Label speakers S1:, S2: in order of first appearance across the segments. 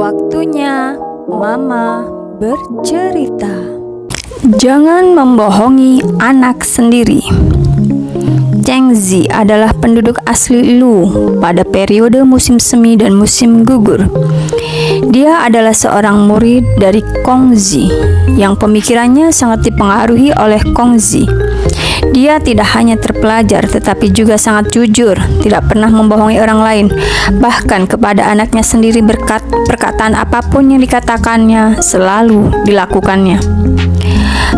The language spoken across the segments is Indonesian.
S1: Waktunya Mama bercerita. Jangan membohongi anak sendiri. Cheng Zi adalah penduduk asli Lu pada periode musim semi dan musim gugur. Dia adalah seorang murid dari Kong Zi yang pemikirannya sangat dipengaruhi oleh Kong Zi. Dia tidak hanya terpelajar tetapi juga sangat jujur, tidak pernah membohongi orang lain, bahkan kepada anaknya sendiri. Perkataan apapun yang dikatakannya selalu dilakukannya.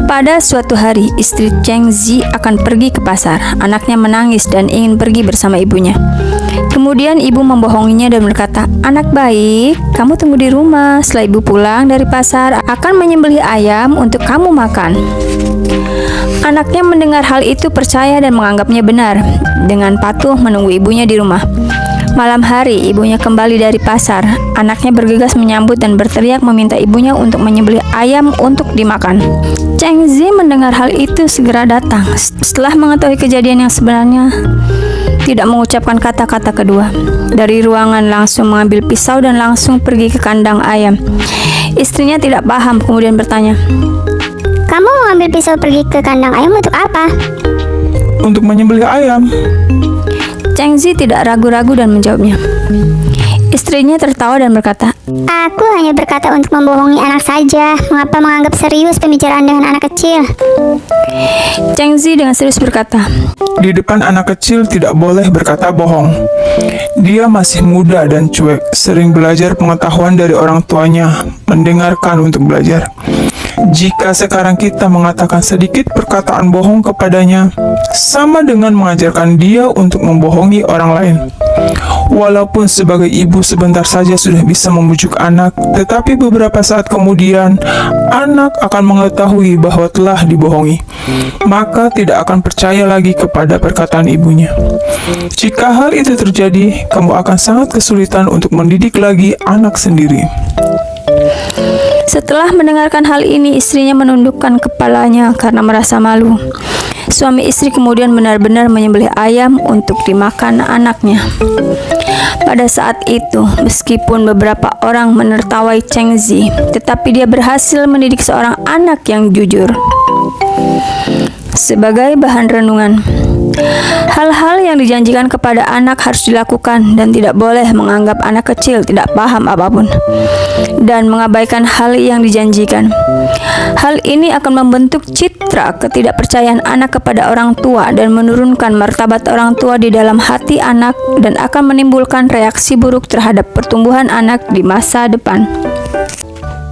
S1: Pada suatu hari, istri Cheng Zi akan pergi ke pasar. Anaknya menangis dan ingin pergi bersama ibunya. Kemudian ibu membohonginya dan berkata, "Anak baik, kamu tunggu di rumah. Setelah ibu pulang dari pasar, akan menyembelih ayam untuk kamu makan." Anaknya mendengar hal itu percaya dan menganggapnya benar. Dengan patuh menunggu ibunya di rumah. Malam hari, ibunya kembali dari pasar. Anaknya bergegas menyambut dan berteriak meminta ibunya untuk menyembelih ayam untuk dimakan. Cheng Zi mendengar hal itu segera datang. Setelah mengetahui kejadian yang sebenarnya, tidak mengucapkan kata-kata kedua. Dari ruangan langsung mengambil pisau dan langsung pergi ke kandang ayam. Istrinya tidak paham, kemudian bertanya,
S2: "Kamu mengambil pisau pergi ke kandang ayam untuk apa?"
S3: "Untuk menyembelih ayam."
S1: Cheng Zi tidak ragu-ragu dan menjawabnya. Istrinya tertawa dan berkata,
S2: "Aku hanya berkata untuk membohongi anak saja. Mengapa menganggap serius pembicaraan dengan anak kecil?"
S1: Cheng Zi dengan serius berkata,
S3: "Di depan anak kecil tidak boleh berkata bohong. Dia masih muda dan cuek, sering belajar pengetahuan dari orang tuanya, mendengarkan untuk belajar. Jika sekarang kita mengatakan sedikit perkataan bohong kepadanya, sama dengan mengajarkan dia untuk membohongi orang lain. Walaupun sebagai ibu sebentar saja sudah bisa membujuk anak, tetapi beberapa saat kemudian, anak akan mengetahui bahwa telah dibohongi. Maka tidak akan percaya lagi kepada perkataan ibunya. Jika hal itu terjadi, kamu akan sangat kesulitan untuk mendidik lagi anak sendiri."
S1: Setelah mendengarkan hal ini, istrinya menundukkan kepalanya karena merasa malu. Suami istri kemudian benar-benar menyembelih ayam untuk dimakan anaknya. Pada saat itu, meskipun beberapa orang menertawai Cheng Zi, tetapi dia berhasil mendidik seorang anak yang jujur. Sebagai bahan renungan, hal-hal yang dijanjikan kepada anak harus dilakukan dan tidak boleh menganggap anak kecil tidak paham apapun dan mengabaikan hal yang dijanjikan. Hal ini akan membentuk citra ketidakpercayaan anak kepada orang tua dan menurunkan martabat orang tua di dalam hati anak dan akan menimbulkan reaksi buruk terhadap pertumbuhan anak di masa depan.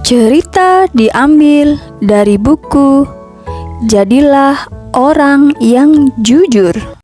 S1: Cerita diambil dari buku Jadilah Orang yang Jujur.